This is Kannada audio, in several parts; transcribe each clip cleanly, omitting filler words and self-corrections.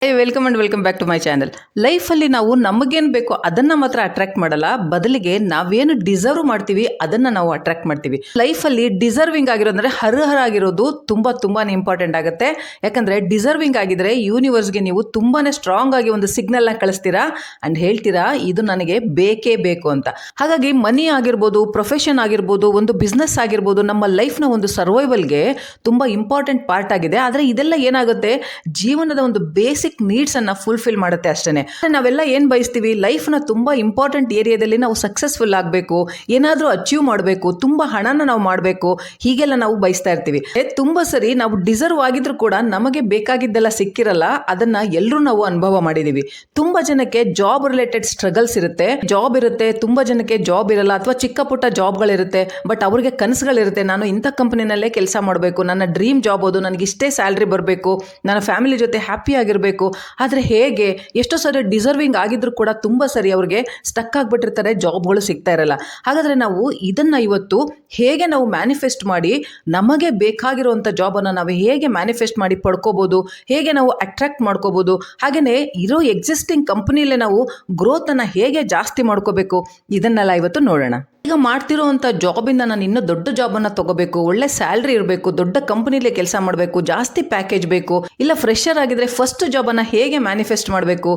Welcome and welcome back to my channel. ಲೈಫಲ್ಲಿ ನಾವು ನಮಗೇನು ಬೇಕೋ ಅದನ್ನು ಮಾತ್ರ ಅಟ್ರಾಕ್ಟ್ ಮಾಡಲ್ಲ, ಬದಲಿಗೆ ನಾವೇನು ಡಿಸರ್ವ್ ಮಾಡ್ತೀವಿ ಅದನ್ನು ನಾವು ಅಟ್ರಾಕ್ಟ್ ಮಾಡ್ತೀವಿ. ಲೈಫಲ್ಲಿ ಡಿಸರ್ವಿಂಗ್ ಆಗಿರೋದಂದರೆ ಹರಹರ ಆಗಿರೋದು ತುಂಬಾ ಇಂಪಾರ್ಟೆಂಟ್ ಆಗುತ್ತೆ. ಯಾಕಂದರೆ ಡಿಸರ್ವಿಂಗ್ ಆಗಿದ್ರೆ ಯೂನಿವರ್ಸ್ಗೆ ನೀವು ತುಂಬಾ ಸ್ಟ್ರಾಂಗ್ ಆಗಿ ಒಂದು ಸಿಗ್ನಲ್ನ ಕಳಿಸ್ತೀರಾ ಆ್ಯಂಡ್ ಹೇಳ್ತೀರಾ ಇದು ನನಗೆ ಬೇಕೇ ಬೇಕು ಅಂತ. ಹಾಗಾಗಿ ಮನಿ ಆಗಿರ್ಬೋದು, ಪ್ರೊಫೆಷನ್ ಆಗಿರ್ಬೋದು, ಒಂದು ಬಿಸ್ನೆಸ್ ಆಗಿರ್ಬೋದು, ನಮ್ಮ ಲೈಫ್ನ ಒಂದು ಸರ್ವೈವಲ್ಗೆ ತುಂಬ ಇಂಪಾರ್ಟೆಂಟ್ ಪಾರ್ಟ್ ಆಗಿದೆ. ಆದರೆ ಇದೆಲ್ಲ ಏನಾಗುತ್ತೆ, ಜೀವನದ ಒಂದು ಬೇಸಿಕ್ ನೀಡ್ಸ್ ಅನ್ನ ಫುಲ್ಫಿಲ್ ಮಾಡುತ್ತೆ ಅಷ್ಟೇ. ನಾವೆಲ್ಲ ಏನ್ ಬಯಸ್ತೀವಿ, ಲೈಫ್ನ ತುಂಬಾ ಇಂಪಾರ್ಟೆಂಟ್ ಏರಿಯಾದಲ್ಲಿ ನಾವು ಸಕ್ಸಸ್ಫುಲ್ ಆಗಬೇಕು, ಏನಾದರೂ ಅಚೀವ್ ಮಾಡಬೇಕು, ತುಂಬಾ ಹಣನ ನಾವು ಮಾಡಬೇಕು, ಹೀಗೆಲ್ಲ ನಾವು ಬಯಸ್ತಾ ಇರ್ತೀವಿ. ತುಂಬಾ ಸರಿ ನಾವು ಡಿಸರ್ವ್ ಆಗಿದ್ರು ಕೂಡ ನಮಗೆ ಬೇಕಾಗಿದ್ದೆಲ್ಲ ಸಿಕ್ಕಿರಲ್ಲ, ಅದನ್ನ ಎಲ್ಲರೂ ನಾವು ಅನುಭವ ಮಾಡಿದೀವಿ. ತುಂಬಾ ಜನಕ್ಕೆ ಜಾಬ್ ರಿಲೇಟೆಡ್ ಸ್ಟ್ರಗಲ್ಸ್ ಇರುತ್ತೆ, ಜಾಬ್ ಇರುತ್ತೆ, ತುಂಬಾ ಜನಕ್ಕೆ ಜಾಬ್ ಇರಲ್ಲ, ಅಥವಾ ಚಿಕ್ಕ ಪುಟ್ಟ ಜಾಬ್ಗಳಿರುತ್ತೆ. ಬಟ್ ಅವ್ರಿಗೆ ಕನಸುಗಳಿರುತ್ತೆ, ನಾನು ಇಂಥ ಕಂಪನಿನಲ್ಲೇ ಕೆಲಸ ಮಾಡಬೇಕು, ನನ್ನ ಡ್ರೀಮ್ ಜಾಬ್ ಅದು, ನನಗೆ ಇಷ್ಟೇ ಸ್ಯಾಲ್ರಿ ಬರಬೇಕು, ನನ್ನ ಫ್ಯಾಮಿಲಿ ಜೊತೆ ಹ್ಯಾಪಿ ಆಗಿರಬೇಕು. ಆದರೆ ಹೇಗೆ, ಎಷ್ಟೋ ಸರಿ ಡಿಸರ್ವಿಂಗ್ ಆಗಿದ್ರು ಕೂಡ ತುಂಬ ಸರಿ ಅವ್ರಿಗೆ ಸ್ಟಕ್ ಆಗಿಬಿಟ್ಟಿರ್ತಾರೆ, ಜಾಬ್ಗಳು ಸಿಗ್ತಾ ಇರಲ್ಲ. ಹಾಗಾದರೆ ನಾವು ಇದನ್ನು ಇವತ್ತು ಹೇಗೆ ನಾವು ಮ್ಯಾನಿಫೆಸ್ಟ್ ಮಾಡಿ ನಮಗೆ ಬೇಕಾಗಿರುವಂಥ ಜಾಬನ್ನು ನಾವು ಹೇಗೆ ಮ್ಯಾನಿಫೆಸ್ಟ್ ಮಾಡಿ ಪಡ್ಕೋಬೋದು, ಹೇಗೆ ನಾವು ಅಟ್ರಾಕ್ಟ್ ಮಾಡ್ಕೋಬೋದು, ಹಾಗೆಯೇ ಇರೋ ಎಕ್ಸಿಸ್ಟಿಂಗ್ ಕಂಪ್ನಿಯಲ್ಲೇ ನಾವು ಗ್ರೋತನ್ನು ಹೇಗೆ ಜಾಸ್ತಿ ಮಾಡ್ಕೋಬೇಕು, ಇದನ್ನೆಲ್ಲ ಇವತ್ತು ನೋಡೋಣ. ಈಗ ಮಾಡ್ತಿರೋವಂಥ ಜಾಬಿಂದ ನಾನು ಇನ್ನೂ ದೊಡ್ಡ ಜಾಬನ್ನು ತಗೋಬೇಕು, ಒಳ್ಳೆ ಸ್ಯಾಲ್ರಿ ಇರಬೇಕು, ದೊಡ್ಡ ಕಂಪನಿಲೇ ಕೆಲಸ ಮಾಡಬೇಕು, ಜಾಸ್ತಿ ಪ್ಯಾಕೇಜ್ ಬೇಕು, ಇಲ್ಲ ಫ್ರೆಷರ್ ಆಗಿದ್ರೆ ಫಸ್ಟ್ ಜಾಬನ್ನು ಹೇಗೆ ಮ್ಯಾನಿಫೆಸ್ಟ್ ಮಾಡಬೇಕು,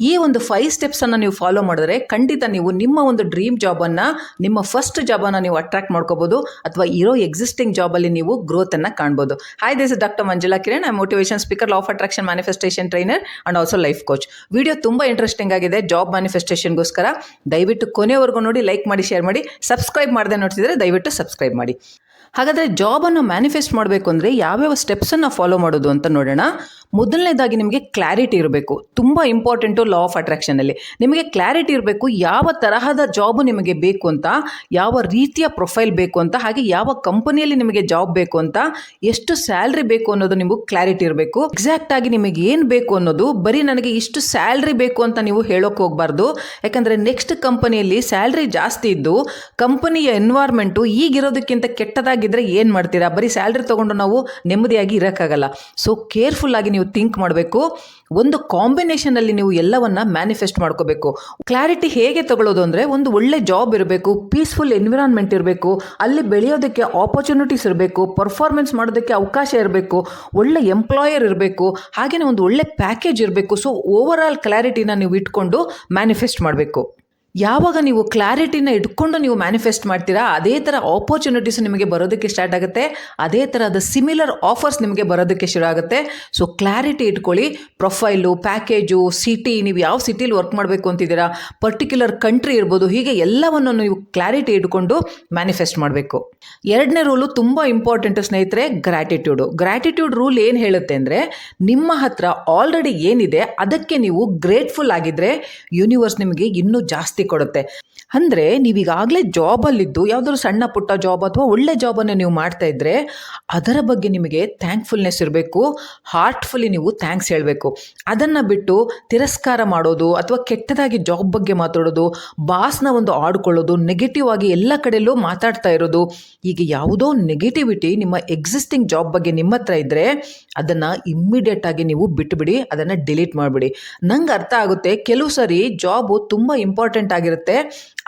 ಈ ಒಂದು 5 ಸ್ಟೆಪ್ಸನ್ನು ನೀವು ಫಾಲೋ ಮಾಡಿದ್ರೆ ಖಂಡಿತ ನೀವು ನಿಮ್ಮ ಒಂದು ಡ್ರೀಮ್ ಜಾಬನ್ನು, ನಿಮ್ಮ ಫಸ್ಟ್ ಜಾಬನ್ನು ನೀವು ಅಟ್ರಾಕ್ಟ್ ಮಾಡ್ಕೋಬೋದು, ಅಥವಾ ಇರೋ ಎಕ್ಸಿಸ್ಟಿಂಗ್ ಜಾಬಲ್ಲಿ ನೀವು ಗ್ರೋತನ್ನು ಕಾಣ್ಬೋದು. Hi, this is doctor Manjula Kiran. I motivation speaker, law of attraction manifestation trainer and also life coach. Video ತುಂಬ ಇಂಟ್ರೆಸ್ಟಿಂಗ್ ಆಗಿದೆ ಜಾಬ್ ಮ್ಯಾನಿಫೆಸ್ಟೇಷನ್ಗೋಸ್ಕರ. ದಯವಿಟ್ಟು ಕೊನೆವರೆಗೂ ನೋಡಿ, ಲೈಕ್ ಮಾಡಿ, ಶೇರ್ ಮಾಡಿ. ಸಬ್ಸ್ಕ್ರೈಬ್ ಮಾಡದೆ ನೋಡ್ತಿದ್ರೆ ದಯವಿಟ್ಟು ಸಬ್ಸ್ಕ್ರೈಬ್ ಮಾಡಿ. ಹಾಗಾದರೆ ಜಾಬನ್ನು ಮ್ಯಾನಿಫೆಸ್ಟ್ ಮಾಡಬೇಕು ಅಂದರೆ ಯಾವ್ಯಾವ ಸ್ಟೆಪ್ಸನ್ನು ಫಾಲೋ ಮಾಡೋದು ಅಂತ ನೋಡೋಣ. ಮೊದಲನೇದಾಗಿ ನಿಮಗೆ ಕ್ಲಾರಿಟಿ ಇರಬೇಕು, ತುಂಬ ಇಂಪಾರ್ಟೆಂಟು ಲಾ ಆಫ್ ಅಟ್ರಾಕ್ಷನಲ್ಲಿ. ನಿಮಗೆ ಕ್ಲಾರಿಟಿ ಇರಬೇಕು, ಯಾವ ತರಹದ ಜಾಬು ನಿಮಗೆ ಬೇಕು ಅಂತ, ಯಾವ ರೀತಿಯ ಪ್ರೊಫೈಲ್ ಬೇಕು ಅಂತ, ಹಾಗೆ ಯಾವ ಕಂಪನಿಯಲ್ಲಿ ನಿಮಗೆ ಜಾಬ್ ಬೇಕು ಅಂತ, ಎಷ್ಟು ಸ್ಯಾಲ್ರಿ ಬೇಕು ಅನ್ನೋದು ನಿಮಗೆ ಕ್ಲಾರಿಟಿ ಇರಬೇಕು. ಎಕ್ಸಾಕ್ಟಾಗಿ ನಿಮಗೆ ಏನು ಬೇಕು ಅನ್ನೋದು, ಬರೀ ನನಗೆ ಇಷ್ಟು ಸ್ಯಾಲ್ರಿ ಬೇಕು ಅಂತ ನೀವು ಹೇಳೋಕೆ ಹೋಗಬಾರ್ದು. ಯಾಕಂದರೆ ನೆಕ್ಸ್ಟ್ ಕಂಪನಿಯಲ್ಲಿ ಸ್ಯಾಲ್ರಿ ಜಾಸ್ತಿ ಇದ್ದು ಕಂಪನಿಯ ಎನ್ವೈರ್ಮೆಂಟು ಈಗಿರೋದಕ್ಕಿಂತ ಕೆಟ್ಟದಾಗಿದ್ದರೆ ಏನು ಮಾಡ್ತೀರಾ? ಬರೀ ಸ್ಯಾಲ್ರಿ ತೊಗೊಂಡು ನಾವು ನೆಮ್ಮದಿಯಾಗಿ ಇರೋಕ್ಕಾಗಲ್ಲ. ಸೊ ಕೇರ್ಫುಲ್ ಆಗಿ ನೀವು ಥಿಂಕ್ ಮಾಡಬೇಕು. ಒಂದು ಕಾಂಬಿನೇಷನಲ್ಲಿ ನೀವು ಎಲ್ಲವನ್ನ ಮ್ಯಾನಿಫೆಸ್ಟ್ ಮಾಡ್ಕೋಬೇಕು. ಕ್ಲಾರಿಟಿ ಹೇಗೆ ತಗೊಳ್ಳೋದು ಅಂದರೆ, ಒಂದು ಒಳ್ಳೆ ಜಾಬ್ ಇರಬೇಕು, ಪೀಸ್ಫುಲ್ ಎನ್ವಿರಾನ್ಮೆಂಟ್ ಇರಬೇಕು, ಅಲ್ಲಿ ಬೆಳೆಯೋದಕ್ಕೆ ಆಪರ್ಚುನಿಟೀಸ್ ಇರಬೇಕು, ಪರ್ಫಾರ್ಮೆನ್ಸ್ ಮಾಡೋದಕ್ಕೆ ಅವಕಾಶ ಇರಬೇಕು, ಒಳ್ಳೆ ಎಂಪ್ಲಾಯರ್ ಇರಬೇಕು, ಹಾಗೆಯೇ ಒಂದು ಒಳ್ಳೆ ಪ್ಯಾಕೇಜ್ ಇರಬೇಕು. ಸೊ ಓವರ್ ಆಲ್ ಕ್ಲಾರಿಟಿನ ನೀವು ಇಟ್ಕೊಂಡು ಮ್ಯಾನಿಫೆಸ್ಟ್ ಮಾಡಬೇಕು. ಯಾವಾಗ ನೀವು ಕ್ಲಾರಿಟಿನ ಇಟ್ಕೊಂಡು ನೀವು ಮ್ಯಾನಿಫೆಸ್ಟ್ ಮಾಡ್ತೀರಾ, ಅದೇ ಥರ ಆಪರ್ಚುನಿಟೀಸ್ ನಿಮಗೆ ಬರೋದಕ್ಕೆ ಸ್ಟಾರ್ಟ್ ಆಗುತ್ತೆ, ಅದೇ ಥರದ ಸಿಮಿಲರ್ ಆಫರ್ಸ್ ನಿಮಗೆ ಬರೋದಕ್ಕೆ ಶುರು ಆಗುತ್ತೆ. ಸೊ ಕ್ಲಾರಿಟಿ ಇಟ್ಕೊಳ್ಳಿ. ಪ್ರೊಫೈಲು, ಪ್ಯಾಕೇಜು, ಸಿಟಿ, ನೀವು ಯಾವ ಸಿಟಿಲಿ ವರ್ಕ್ ಮಾಡಬೇಕು ಅಂತಿದ್ದೀರಾ, ಪರ್ಟಿಕ್ಯುಲರ್ ಕಂಟ್ರಿ ಇರ್ಬೋದು, ಹೀಗೆ ಎಲ್ಲವನ್ನು ನೀವು ಕ್ಲಾರಿಟಿ ಇಟ್ಕೊಂಡು ಮ್ಯಾನಿಫೆಸ್ಟ್ ಮಾಡಬೇಕು. ಎರಡನೇ ರೂಲು ತುಂಬ ಇಂಪಾರ್ಟೆಂಟು ಸ್ನೇಹಿತರೆ, ಗ್ರ್ಯಾಟಿಟ್ಯೂಡ್ ರೂಲ್ ಏನು ಹೇಳುತ್ತೆ ಅಂದರೆ, ನಿಮ್ಮ ಹತ್ರ ಆಲ್ರೆಡಿ ಏನಿದೆ ಅದಕ್ಕೆ ನೀವು ಗ್ರೇಟ್ಫುಲ್ ಆಗಿದ್ದರೆ ಯೂನಿವರ್ಸ್ ನಿಮಗೆ ಇನ್ನೂ ಜಾಸ್ತಿ ಕೊಡುತ್ತೆ. ಅಂದರೆ ನೀವೀಗಾಗಲೇ ಜಾಬಲ್ಲಿದ್ದು ಯಾವುದಾದ್ರು ಸಣ್ಣ ಪುಟ್ಟ ಜಾಬ್ ಅಥವಾ ಒಳ್ಳೆ ಜಾಬನ್ನು ನೀವು ಮಾಡ್ತಾ ಇದ್ದರೆ ಅದರ ಬಗ್ಗೆ ನಿಮಗೆ ಥ್ಯಾಂಕ್ಫುಲ್ನೆಸ್ ಇರಬೇಕು, ಹಾರ್ಟ್ಫುಲ್ಲಿ ನೀವು ಥ್ಯಾಂಕ್ಸ್ ಹೇಳಬೇಕು. ಅದನ್ನು ಬಿಟ್ಟು ತಿರಸ್ಕಾರ ಮಾಡೋದು ಅಥವಾ ಕೆಟ್ಟದಾಗಿ ಜಾಬ್ ಬಗ್ಗೆ ಮಾತಾಡೋದು, ಬಾಸ್ನ ಒಂದು ಆಡ್ಕೊಳ್ಳೋದು, ನೆಗೆಟಿವ್ ಆಗಿ ಎಲ್ಲ ಕಡೆಯಲ್ಲೂ ಮಾತಾಡ್ತಾ ಇರೋದು, ಈಗ ಯಾವುದೋ ನೆಗೆಟಿವಿಟಿ ನಿಮ್ಮ ಎಕ್ಸಿಸ್ಟಿಂಗ್ ಜಾಬ್ ಬಗ್ಗೆ ನಿಮ್ಮ ಹತ್ರ ಇದ್ದರೆ ಅದನ್ನು ಇಮ್ಮಿಡಿಯೇಟ್ ಆಗಿ ನೀವು ಬಿಟ್ಟುಬಿಡಿ, ಅದನ್ನು ಡಿಲೀಟ್ ಮಾಡಿಬಿಡಿ. ನಂಗೆ ಅರ್ಥ ಆಗುತ್ತೆ, ಕೆಲವು ಸರಿ ಜಾಬು ತುಂಬ ಇಂಪಾರ್ಟೆಂಟ್ ಆಗಿರುತ್ತೆ,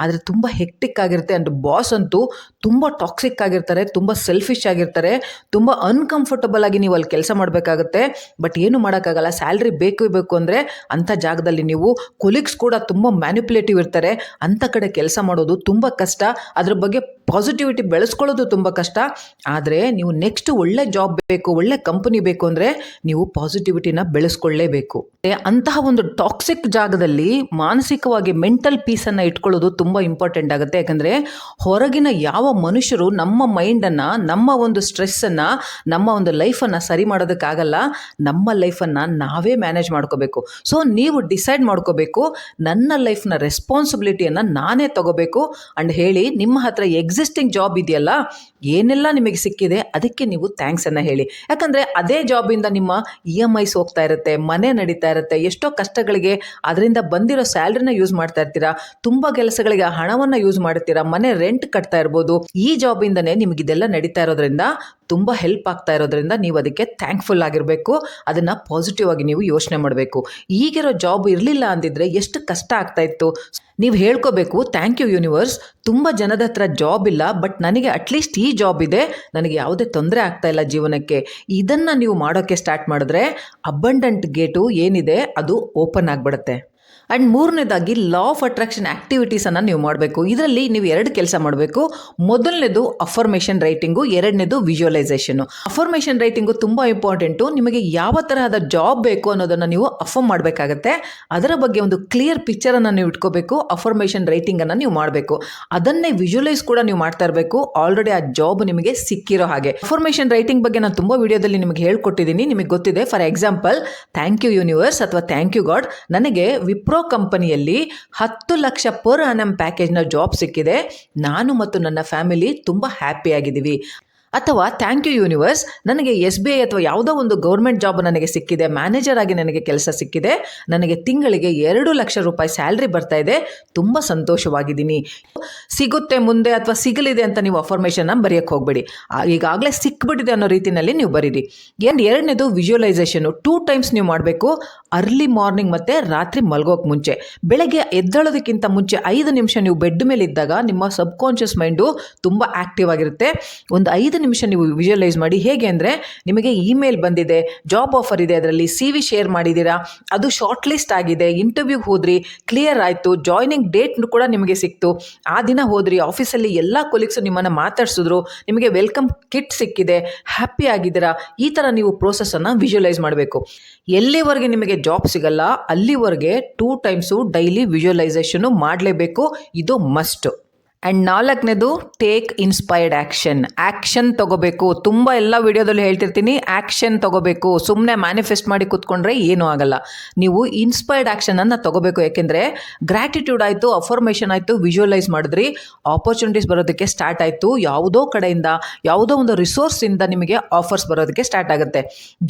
ಆದರೆ ತುಂಬ ಹೆಕ್ಟಿಕ್ ಆಗಿರುತ್ತೆ. ಆ್ಯಂಡ್ ಬಾಸ್ ಅಂತೂ ತುಂಬ ಟಾಕ್ಸಿಕ್ ಆಗಿರ್ತಾರೆ, ತುಂಬ ಸೆಲ್ಫಿಶ್ ಆಗಿರ್ತಾರೆ, ತುಂಬ ಅನ್ಕಂಫರ್ಟಬಲ್ ಆಗಿ ನೀವು ಅಲ್ಲಿ ಕೆಲಸ ಮಾಡಬೇಕಾಗುತ್ತೆ. ಬಟ್ ಏನು ಮಾಡೋಕ್ಕಾಗಲ್ಲ, ಸ್ಯಾಲ್ರಿ ಬೇಕು ಅಂದರೆ ಅಂಥ ಜಾಗದಲ್ಲಿ ನೀವು, ಕೊಲೀಗ್ಸ್ ಕೂಡ ತುಂಬ ಮ್ಯಾನಿಪುಲೇಟಿವ್ ಇರ್ತಾರೆ, ಅಂಥ ಕಡೆ ಕೆಲಸ ಮಾಡೋದು ತುಂಬ ಕಷ್ಟ. ಅದ್ರ ಬಗ್ಗೆ ಪಾಸಿಟಿವಿಟಿ ಬೆಳೆಸ್ಕೊಳ್ಳೋದು ತುಂಬ ಕಷ್ಟ. ಆದರೆ ನೀವು ನೆಕ್ಸ್ಟ್ ಒಳ್ಳೆ ಜಾಬ್ ಬೇಕು, ಒಳ್ಳೆ ಕಂಪನಿ ಬೇಕು ಅಂದರೆ ನೀವು ಪಾಸಿಟಿವಿಟಿನ ಬೆಳೆಸ್ಕೊಳ್ಳೇಬೇಕು. ಅಂತಹ ಒಂದು ಟಾಕ್ಸಿಕ್ ಜಾಗದಲ್ಲಿ ಮಾನಸಿಕವಾಗಿ ಮೆಂಟಲ್ ಪೀಸನ್ನು ಇಟ್ಕೊಳ್ಳೋದು ತುಂಬ ಇಂಪಾರ್ಟೆಂಟ್ ಆಗುತ್ತೆ. ಯಾಕಂದರೆ ಹೊರಗಿನ ಯಾವ ಮನುಷ್ಯರು ನಮ್ಮ ಮೈಂಡನ್ನು, ನಮ್ಮ ಒಂದು ಸ್ಟ್ರೆಸ್ಸನ್ನು, ನಮ್ಮ ಒಂದು ಲೈಫನ್ನು ಸರಿ ಮಾಡೋದಕ್ಕಾಗಲ್ಲ. ನಮ್ಮ ಲೈಫನ್ನು ನಾವೇ ಮ್ಯಾನೇಜ್ ಮಾಡ್ಕೋಬೇಕು. ಸೊ ನೀವು ಡಿಸೈಡ್ ಮಾಡ್ಕೋಬೇಕು, ನನ್ನ ಲೈಫ್ನ ರೆಸ್ಪಾನ್ಸಿಬಿಲಿಟಿಯನ್ನು ನಾನೇ ತಗೋಬೇಕು ಅಂಡ್ ಹೇಳಿ, ನಿಮ್ಮ ಹತ್ರ ಎಕ್ಸಿಸ್ಟಿಂಗ್ ಜಾಬ್ ಇದೆಯಲ್ಲ, ಏನೆಲ್ಲ ನಿಮಗೆ ಸಿಕ್ಕಿದೆ ಅದಕ್ಕೆ ನೀವು ಥ್ಯಾಂಕ್ಸನ್ನು ಹೇಳಿ. ಯಾಕಂದರೆ ಅದೇ ಜಾಬಿಂದ ನಿಮ್ಮ EMIs ಹೋಗ್ತಾ ಇರುತ್ತೆ, ಮನೆ ನಡೀತಾ ಇರುತ್ತೆ, ಎಷ್ಟೋ ಕಷ್ಟಗಳಿಗೆ ಅದರಿಂದ ಬಂದಿರೋ ಸ್ಯಾಲ್ರಿನ ಯೂಸ್ ಮಾಡ್ತಾ ಇರ್ತೀರಾ, ತುಂಬ ಕೆಲಸಗಳಿಗೆ ಹಣವನ್ನು ಯೂಸ್ ಮಾಡ್ತೀರಾ, ಮನೆ ರೆಂಟ್ ಕಟ್ತಾ ಇರ್ಬೋದು. ಈ ಜಾಬಿಂದನೇ ನಿಮಗಿದೆಲ್ಲ ನಡೀತಾ ಇರೋದ್ರಿಂದ ತುಂಬ ಹೆಲ್ಪ್ ಆಗ್ತಾ ಇರೋದ್ರಿಂದ ನೀವು ಅದಕ್ಕೆ ಥ್ಯಾಂಕ್ಫುಲ್ ಆಗಿರಬೇಕು. ಅದನ್ನು ಪಾಸಿಟಿವ್ ಆಗಿ ನೀವು ಯೋಚನೆ ಮಾಡಬೇಕು. ಈಗಿರೋ ಜಾಬ್ ಇರಲಿಲ್ಲ ಅಂದಿದ್ರೆ ಎಷ್ಟು ಕಷ್ಟ ಆಗ್ತಾ ಇತ್ತು. ನೀವು ಹೇಳ್ಕೋಬೇಕು, ಥ್ಯಾಂಕ್ ಯು ಯೂನಿವರ್ಸ್, ತುಂಬ ಜನದ ಹತ್ರ ಜಾಬ್ ಇಲ್ಲ, ಬಟ್ ನನಗೆ ಅಟ್ಲೀಸ್ಟ್ ಈ ಜಾಬ್ ಇದೆ, ನನಗೆ ಯಾವುದೇ ತೊಂದರೆ ಆಗ್ತಾ ಇಲ್ಲ ಜೀವನಕ್ಕೆ. ಇದನ್ನು ನೀವು ಮಾಡೋಕ್ಕೆ ಸ್ಟಾರ್ಟ್ ಮಾಡಿದ್ರೆ ಅಬಂಡೆಂಟ್ ಗೇಟು ಏನಿದೆ ಅದು ಓಪನ್ ಆಗಿಬಿಡುತ್ತೆ. ಆ್ಯಂಡ್ ಮೂರನೇದಾಗಿ ಲಾ ಆಫ್ ಅಟ್ರಾಕ್ಷನ್ ಆ್ಯಕ್ಟಿವಿಟೀಸನ್ನು ನೀವು ಮಾಡಬೇಕು. ಇದರಲ್ಲಿ ನೀವು 2 ಕೆಲಸ ಮಾಡಬೇಕು. ಮೊದಲನೇದು ಅಫರ್ಮೇಷನ್ ರೈಟಿಂಗು, ಎರಡನೇದು ವಿಜುವಲೈಸೇಷನು. ಅಫರ್ಮೇಷನ್ ರೈಟಿಂಗು ತುಂಬ ಇಂಪಾರ್ಟೆಂಟು. ನಿಮಗೆ ಯಾವ ತರಹದ ಜಾಬ್ ಬೇಕು ಅನ್ನೋದನ್ನು ನೀವು ಅಫರ್ಮ್ ಮಾಡಬೇಕಾಗತ್ತೆ. ಅದರ ಬಗ್ಗೆ ಒಂದು ಕ್ಲಿಯರ್ ಪಿಕ್ಚರನ್ನು ನೀವು ಇಟ್ಕೋಬೇಕು. ಅಫರ್ಮೇಷನ್ ರೈಟಿಂಗನ್ನು ನೀವು ಮಾಡಬೇಕು. ಅದನ್ನೇ ವಿಜುವಲೈಸ್ ಕೂಡ ನೀವು ಮಾಡ್ತಾ ಇರಬೇಕು. ಆಲ್ರೆಡಿ ಆ ಜಾಬ್ ನಿಮಗೆ ಸಿಕ್ಕಿರೋ ಹಾಗೆ. ಅಫರ್ಮೇಷನ್ ರೈಟಿಂಗ್ ಬಗ್ಗೆ ನಾನು ತುಂಬ ವಿಡಿಯೋದಲ್ಲಿ ನಿಮಗೆ ಹೇಳ್ಕೊಟ್ಟಿದ್ದೀನಿ, ನಿಮಗೆ ಗೊತ್ತಿದೆ. For example, thank you universe ಅಥವಾ ಥ್ಯಾಂಕ್ ಯು ಗಾಡ್, ನನಗೆ ವಿಪ್ರೋ ಕಂಪನಿಯಲ್ಲಿ 10 ಲಕ್ಷ ಪರ್ ಆನಮ್ ಪ್ಯಾಕೇಜ್ನ ಜಾಬ್ ಸಿಕ್ಕಿದೆ, ನಾನು ಮತ್ತು ನನ್ನ ಫ್ಯಾಮಿಲಿ ತುಂಬ ಹ್ಯಾಪಿ ಆಗಿದ್ದೀವಿ. ಅಥವಾ ಥ್ಯಾಂಕ್ ಯು ಯೂನಿವರ್ಸ್, ನನಗೆ SBI ಅಥವಾ ಯಾವುದೋ ಒಂದು ಗೌರ್ಮೆಂಟ್ ಜಾಬ್ ನನಗೆ ಸಿಕ್ಕಿದೆ, ಮ್ಯಾನೇಜರ್ ಆಗಿ ನನಗೆ ಕೆಲಸ ಸಿಕ್ಕಿದೆ, ನನಗೆ ತಿಂಗಳಿಗೆ 2 ಲಕ್ಷ ರೂಪಾಯಿ ಸ್ಯಾಲ್ರಿ ಬರ್ತಾ ಇದೆ, ತುಂಬ ಸಂತೋಷವಾಗಿದ್ದೀನಿ. ಸಿಗುತ್ತೆ ಮುಂದೆ ಅಥವಾ ಸಿಗಲಿದೆ ಅಂತ ನೀವು ಅಫರ್ಮೇಷನ್ನ ಬರೆಯೋಕ್ಕೆ ಹೋಗಬೇಡಿ. ಈಗಾಗಲೇ ಸಿಕ್ಬಿಟ್ಟಿದೆ ಅನ್ನೋ ರೀತಿಯಲ್ಲಿ ನೀವು ಬರೀರಿ. ಎರಡನೇದು ವಿಜುವಲೈಸೇಷನು. 2 ಟೈಮ್ಸ್ ನೀವು ಮಾಡಬೇಕು. ಅರ್ಲಿ ಮಾರ್ನಿಂಗ್ ಮತ್ತು ರಾತ್ರಿ ಮಲ್ಗೋಕ್ಕೆ ಮುಂಚೆ. ಬೆಳಗ್ಗೆ ಎದ್ದೇಳೋದಕ್ಕಿಂತ ಮುಂಚೆ 5 ನಿಮಿಷ ನೀವು ಬೆಡ್ ಮೇಲೆ ಇದ್ದಾಗ ನಿಮ್ಮ ಸಬ್ಕಾನ್ಷಿಯಸ್ ಮೈಂಡು ತುಂಬ ಆ್ಯಕ್ಟಿವ್ ಆಗಿರುತ್ತೆ. ಒಂದು 5 ನಿಮಿಷ ನೀವು ವಿಜುವಲೈಸ್ ಮಾಡಿ. ಹೇಗೆ ಅಂದರೆ, ನಿಮಗೆ ಇಮೇಲ್ ಬಂದಿದೆ, ಜಾಬ್ ಆಫರ್ ಇದೆ, ಅದರಲ್ಲಿ CV ಶೇರ್ ಮಾಡಿದ್ದೀರಾ, ಅದು ಶಾರ್ಟ್ ಲಿಸ್ಟ್ ಆಗಿದೆ, ಇಂಟರ್ವ್ಯೂಗೆ ಹೋದ್ರಿ, ಕ್ಲಿಯರ್ ಆಯಿತು, ಜಾಯ್ನಿಂಗ್ ಡೇಟ್ ಕೂಡ ನಿಮಗೆ ಸಿಕ್ತು, ಆ ದಿನ ಹೋದ್ರಿ, ಆಫೀಸಲ್ಲಿ ಎಲ್ಲ ಕೊಲೀಗ್ಸು ನಿಮ್ಮನ್ನು ಮಾತಾಡ್ಸಿದ್ರು, ನಿಮಗೆ ವೆಲ್ಕಮ್ ಕಿಟ್ ಸಿಕ್ಕಿದೆ, ಹ್ಯಾಪಿ ಆಗಿದ್ದೀರಾ. ಈ ಥರ ನೀವು ಪ್ರೋಸೆಸ್ಸನ್ನು ವಿಜುವಲೈಸ್ ಮಾಡಬೇಕು. ಎಲ್ಲಿವರೆಗೆ ನಿಮಗೆ ಜಾಬ್ ಸಿಗಲ್ಲ ಅಲ್ಲಿವರೆಗೆ 2 ಟೈಮ್ಸು ಡೈಲಿ ವಿಜುವಲೈಸೇಷನ್ನು ಮಾಡಲೇಬೇಕು. ಇದು ಮಸ್ಟ್. ಆ್ಯಂಡ್ 4ನೇದು ಟೇಕ್ ಇನ್ಸ್ಪೈರ್ಡ್ ಆ್ಯಕ್ಷನ್ ತಗೋಬೇಕು. ತುಂಬ ಎಲ್ಲ ವಿಡಿಯೋದಲ್ಲಿ ಹೇಳ್ತಿರ್ತೀನಿ, ಆ್ಯಕ್ಷನ್ ತಗೋಬೇಕು. ಸುಮ್ಮನೆ ಮ್ಯಾನಿಫೆಸ್ಟ್ ಮಾಡಿ ಕೂತ್ಕೊಂಡ್ರೆ ಏನೂ ಆಗಲ್ಲ. ನೀವು ಇನ್ಸ್ಪೈರ್ಡ್ ಆ್ಯಕ್ಷನನ್ನು ತಗೋಬೇಕು. ಯಾಕೆಂದರೆ ಗ್ರ್ಯಾಟಿಟ್ಯೂಡ್ ಆಯಿತು, ಅಫರ್ಮೇಷನ್ ಆಯಿತು, ವಿಜುವಲೈಸ್ ಮಾಡಿದ್ರಿ, ಆಪರ್ಚುನಿಟೀಸ್ ಬರೋದಕ್ಕೆ ಸ್ಟಾರ್ಟ್ ಆಯಿತು. ಯಾವುದೋ ಕಡೆಯಿಂದ, ಯಾವುದೋ ಒಂದು ರಿಸೋರ್ಸಿಂದ ನಿಮಗೆ ಆಫರ್ಸ್ ಬರೋದಕ್ಕೆ ಸ್ಟಾರ್ಟ್ ಆಗುತ್ತೆ.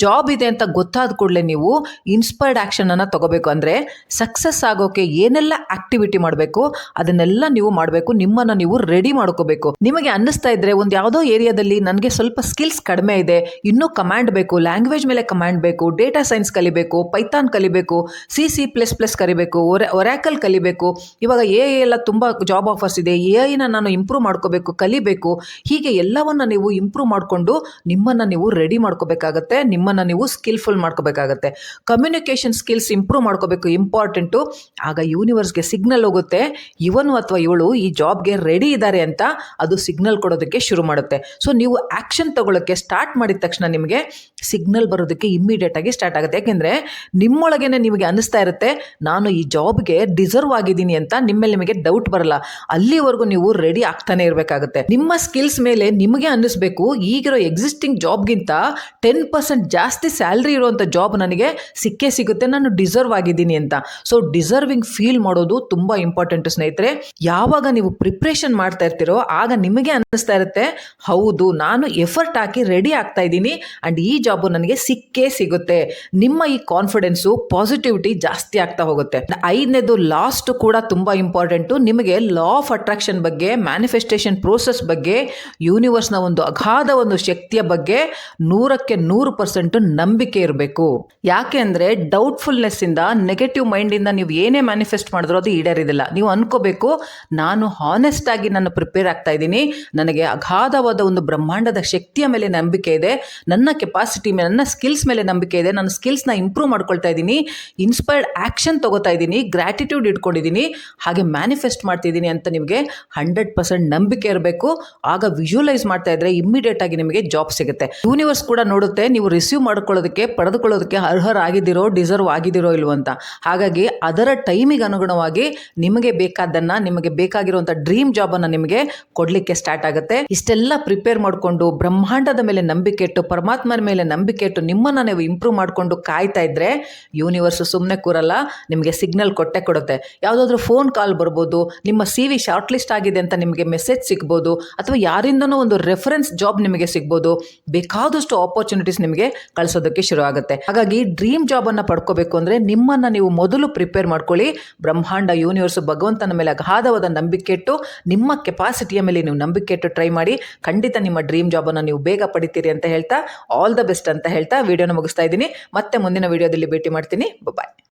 ಜಾಬ್ ಇದೆ ಅಂತ ಗೊತ್ತಾದ ಕೂಡಲೇ ನೀವು ಇನ್ಸ್ಪೈರ್ಡ್ ಆ್ಯಕ್ಷನನ್ನು ತಗೋಬೇಕು. ಅಂದರೆ ಸಕ್ಸಸ್ ಆಗೋಕ್ಕೆ ಏನೆಲ್ಲ ಆ್ಯಕ್ಟಿವಿಟಿ ಮಾಡಬೇಕು ಅದನ್ನೆಲ್ಲ ನೀವು ಮಾಡಬೇಕು. ನಿಮ್ಮನ್ನು ನೀವು ರೆಡಿ ಮಾಡ್ಕೋಬೇಕು. ನಿಮಗೆ ಅನ್ನಿಸ್ತಾ ಇದ್ರೆ ಒಂದು ಯಾವುದೋ ಏರಿಯಾದಲ್ಲಿ ನನಗೆ ಸ್ವಲ್ಪ ಸ್ಕಿಲ್ಸ್ ಕಡಿಮೆ ಇದೆ, ಇನ್ನೂ ಕಮಾಂಡ್ ಬೇಕು, ಲ್ಯಾಂಗ್ವೇಜ್ ಮೇಲೆ ಕಮಾಂಡ್ ಬೇಕು, ಡೇಟಾ ಸೈನ್ಸ್ ಕಲಿಬೇಕು, ಪೈಥಾನ್ ಕಲಿಬೇಕು, C++ ಕಲಿಬೇಕು, ಒರಾಕಲ್ ಕಲಿಬೇಕು, ಇವಾಗ AI ಎಲ್ಲ ತುಂಬ ಜಾಬ್ ಆಫರ್ಸ್ ಇದೆ, AIನ ನಾನು ಇಂಪ್ರೂವ್ ಮಾಡ್ಕೋಬೇಕು, ಕಲಿಬೇಕು. ಹೀಗೆ ಎಲ್ಲವನ್ನ ನೀವು ಇಂಪ್ರೂವ್ ಮಾಡಿಕೊಂಡು ನಿಮ್ಮನ್ನು ನೀವು ರೆಡಿ ಮಾಡ್ಕೋಬೇಕಾಗತ್ತೆ. ನಿಮ್ಮನ್ನು ನೀವು ಸ್ಕಿಲ್ಫುಲ್ ಮಾಡ್ಕೋಬೇಕಾಗತ್ತೆ. ಕಮ್ಯುನಿಕೇಷನ್ ಸ್ಕಿಲ್ಸ್ ಇಂಪ್ರೂವ್ ಮಾಡ್ಕೋಬೇಕು, ಇಂಪಾರ್ಟೆಂಟು. ಆಗ ಯೂನಿವರ್ಸ್ಗೆ ಸಿಗ್ನಲ್ ಹೋಗುತ್ತೆ, ಇವನು ಅಥವಾ ಇವಳು ಈ ಜಾಬ್ಗೆ ರೆಡಿ ಇದ್ದಾರೆ ಅಂತ. ಅದು ಸಿಗ್ನಲ್ ಕೊಡೋದಕ್ಕೆ ಶುರು ಮಾಡುತ್ತೆ. ಸೊ ನೀವು ಆ್ಯಕ್ಷನ್ ತಗೊಳ್ಳೋಕ್ಕೆ ಸ್ಟಾರ್ಟ್ ಮಾಡಿದ ತಕ್ಷಣ ನಿಮಗೆ ಸಿಗ್ನಲ್ ಬರೋದಕ್ಕೆ ಇಮ್ಮಿಡಿಯೇಟ್ ಆಗಿ ಸ್ಟಾರ್ಟ್ ಆಗುತ್ತೆ. ಯಾಕೆಂದರೆ ನಿಮ್ಮೊಳಗೇನೆ ನಿಮಗೆ ಅನ್ನಿಸ್ತಾ ಇರುತ್ತೆ, ನಾನು ಈ ಜಾಬ್ಗೆ ಡಿಸರ್ವ್ ಆಗಿದ್ದೀನಿ ಅಂತ. ನಿಮಗೆ ಡೌಟ್ ಬರಲ್ಲ. ಅಲ್ಲಿವರೆಗೂ ನೀವು ರೆಡಿ ಆಗ್ತಾನೆ ಇರಬೇಕಾಗುತ್ತೆ. ನಿಮ್ಮ ಸ್ಕಿಲ್ಸ್ ಮೇಲೆ ನಿಮಗೆ ಅನ್ನಿಸ್ಬೇಕು, ಈಗಿರೋ ಎಕ್ಸಿಸ್ಟಿಂಗ್ ಜಾಬ್ಗಿಂತ 10% ಜಾಸ್ತಿ ಸ್ಯಾಲ್ರಿ ಇರುವಂಥ ಜಾಬ್ ನನಗೆ ಸಿಕ್ಕೇ ಸಿಗುತ್ತೆ, ನಾನು ಡಿಸರ್ವ್ ಆಗಿದ್ದೀನಿ ಅಂತ. ಸೊ ಡಿಸರ್ವಿಂಗ್ ಫೀಲ್ ಮಾಡೋದು ತುಂಬ ಇಂಪಾರ್ಟೆಂಟ್ ಸ್ನೇಹಿತರೆ. ಯಾವಾಗ ನೀವು ಪ್ರಿಪ್ರೇಷನ್ ಮಾಡ್ತಾ ಇರ್ತೀರೋ ಆಗ ನಿಮಗೆ ಅನ್ನಿಸ್ತಾ ಇರುತ್ತೆ, ಹೌದು ನಾನು ಎಫರ್ಟ್ ಹಾಕಿ ರೆಡಿ ಆಗ್ತಾ ಇದ್ದೀನಿ ಆ್ಯಂಡ್ ಈ ಜಾಬು ನನಗೆ ಸಿಕ್ಕೇ ಸಿಗುತ್ತೆ. ನಿಮ್ಮ ಈ ಕಾನ್ಫಿಡೆನ್ಸು, ಪಾಸಿಟಿವಿಟಿ ಜಾಸ್ತಿ ಆಗ್ತಾ ಹೋಗುತ್ತೆ. 5ನೇದು ಲಾಸ್ಟ್ ಕೂಡ ತುಂಬ ಇಂಪಾರ್ಟೆಂಟು. ನಿಮಗೆ ಲಾ ಆಫ್ ಅಟ್ರಾಕ್ಷನ್ ಬಗ್ಗೆ, ಮ್ಯಾನಿಫೆಸ್ಟೇಷನ್ ಪ್ರೋಸೆಸ್ ಬಗ್ಗೆ, ಯೂನಿವರ್ಸ್ನ ಒಂದು ಅಗಾಧ ಒಂದು ಶಕ್ತಿಯ ಬಗ್ಗೆ 100ಕ್ಕೆ 100% ನಂಬಿಕೆ ಇರಬೇಕು. ಯಾಕೆ ಅಂದರೆ ಡೌಟ್ಫುಲ್ನೆಸ್ಸಿಂದ, ನೆಗೆಟಿವ್ ಮೈಂಡಿಂದ ನೀವು ಏನೇ ಮ್ಯಾನಿಫೆಸ್ಟ್ ಮಾಡಿದ್ರೂ ಅದು ಈಡೇರಿದಿಲ್ಲ. ನೀವು ಅನ್ಕೋಬೇಕು, ನಾನು ಹಾನೆಸ್ಟ್ ಆಗಿ ನಾನು ಪ್ರಿಪೇರ್ ಆಗ್ತಾ ಇದ್ದೀನಿ, ನನಗೆ ಅಗಾಧವಾದ ಒಂದು ಬ್ರಹ್ಮಾಂಡದ ಶಕ್ತಿಯ ಮೇಲೆ ನಂಬಿಕೆ ಇದೆ, ನನ್ನ ಕೆಪಾಸಿಟಿ ಮೇಲೆ, ನನ್ನ ಸ್ಕಿಲ್ಸ್ ಮೇಲೆ ನಂಬಿಕೆ ಇದೆ, ನನ್ನ ಸ್ಕಿಲ್ಸ್ನ ಇಂಪ್ರೂವ್ ಮಾಡ್ಕೊಳ್ತಾ ಇದ್ದೀನಿ, ಇನ್ಸ್ಪೈರ್ಡ್ ಆ್ಯಕ್ಷನ್ ತಗೋತಾ ಇದ್ದೀನಿ, ಗ್ರ್ಯಾಟಿಟ್ಯೂಡ್ ಇಟ್ಕೊಂಡಿದ್ದೀನಿ, ಹಾಗೆ ಮ್ಯಾನಿಫೆಸ್ಟ್ ಮಾಡ್ತಿದ್ದೀನಿ ಅಂತ ನಿಮಗೆ 100% ನಂಬಿಕೆ ಇರಬೇಕು. ಆಗ ವಿಜುವಲೈಸ್ ಮಾಡ್ತಾ ಇದ್ರೆ ಇಮ್ಮಿಡಿಯೇಟ್ ಆಗಿ ನಿಮಗೆ ಜಾಬ್ ಸಿಗುತ್ತೆ. ಯೂನಿವರ್ಸ್ ಕೂಡ ನೋಡುತ್ತೆ ನೀವು ರಿಸೀವ್ ಮಾಡ್ಕೊಳ್ಳೋದಕ್ಕೆ, ಪಡೆದುಕೊಳ್ಳೋದಕ್ಕೆ ಅರ್ಹರಾಗಿದ್ದೀರೋ, ಡಿಸರ್ವ್ ಆಗಿದ್ದೀರೋ ಇಲ್ವೋ ಅಂತ. ಹಾಗಾಗಿ ಅದರ ಟೈಮಿಗೆ ಅನುಗುಣವಾಗಿ ನಿಮಗೆ ಬೇಕಾದನ್ನು, ನಿಮಗೆ ಬೇಕಾಗಿರುವಂಥ ಡ್ರೀಮ್ ಜಾಬನ್ನು ನಿಮಗೆ ಕೊಡಲಿಕ್ಕೆ ಸ್ಟಾರ್ಟ್ ಆಗುತ್ತೆ. ಇಷ್ಟೆಲ್ಲ ಪ್ರಿಪೇರ್ ಮಾಡಿಕೊಂಡು, ಬ್ರಹ್ಮಾಂಡದ ಮೇಲೆ ನಂಬಿಕೆ ಇಟ್ಟು, ಪರಮಾತ್ಮನ ಮೇಲೆ ನಂಬಿಕೆ ಇಟ್ಟು ನಿಮ್ಮನ್ನು ನೀವು ಇಂಪ್ರೂವ್ ಮಾಡಿಕೊಂಡು ಕಾಯ್ತಾ ಇದ್ರೆ ಯೂನಿವರ್ಸ್ ಸುಮ್ಮನೆ ಕೂರಲ್ಲ, ನಿಮಗೆ ಸಿಗ್ನಲ್ ಕೊಟ್ಟೆ ಕೊಡುತ್ತೆ. ಯಾವುದಾದ್ರೂ ಫೋನ್ ಕಾಲ್ ಬರ್ಬೋದು, ನಿಮ್ಮ CV ಶಾರ್ಟ್ ಲಿಸ್ಟ್ ಆಗಿದೆ ಅಂತ ನಿಮಗೆ ಮೆಸೇಜ್ ಸಿಗ್ಬೋದು, ಅಥವಾ ಯಾರಿಂದನೋ ಒಂದು ರೆಫರೆನ್ಸ್ ಜಾಬ್ ನಿಮಗೆ ಸಿಗ್ಬೋದು. ಬೇಕಾದಷ್ಟು ಆಪರ್ಚುನಿಟೀಸ್ ನಿಮಗೆ ಕಳಿಸೋದಕ್ಕೆ ಶುರು ಆಗುತ್ತೆ. ಹಾಗಾಗಿ ಡ್ರೀಮ್ ಜಾಬನ್ನು ಪಡ್ಕೋಬೇಕು ಅಂದರೆ ನಿಮ್ಮನ್ನು ನೀವು ಮೊದಲು ಪ್ರಿಪೇರ್ ಮಾಡ್ಕೊಳ್ಳಿ. ಬ್ರಹ್ಮಾಂಡ, ಯೂನಿವರ್ಸ್, ಭಗವಂತನ ಮೇಲೆ ಅಗಾಧವಾದ ನಂಬಿಕೆ ಇಟ್ಟು ನಿಮ್ಮ ಕೆಪಾಸಿಟಿಯ ಮೇಲೆ ನೀವು ನಂಬಿಕೆ ಇಟ್ಟು ಟ್ರೈ ಮಾಡಿ. ಖಂಡಿತ ನಿಮ್ಮ ಡ್ರೀಮ್ ಜಾಬನ್ನು ನೀವು ಬೇಗ ಪಡಿತೀರಿ ಅಂತ ಹೇಳ್ತಾ ಆಲ್ ದ ಬೆಸ್ಟ್ ಅಂತ ಹೇಳ್ತಾ ವಿಡಿಯೋನ ಮುಗಿಸ್ತಾ ಇದ್ದೀನಿ. ಮತ್ತೆ ಮುಂದಿನ ವಿಡಿಯೋದಲ್ಲಿ ಭೇಟಿ ಮಾಡ್ತೀನಿ. ಬಾಯ್.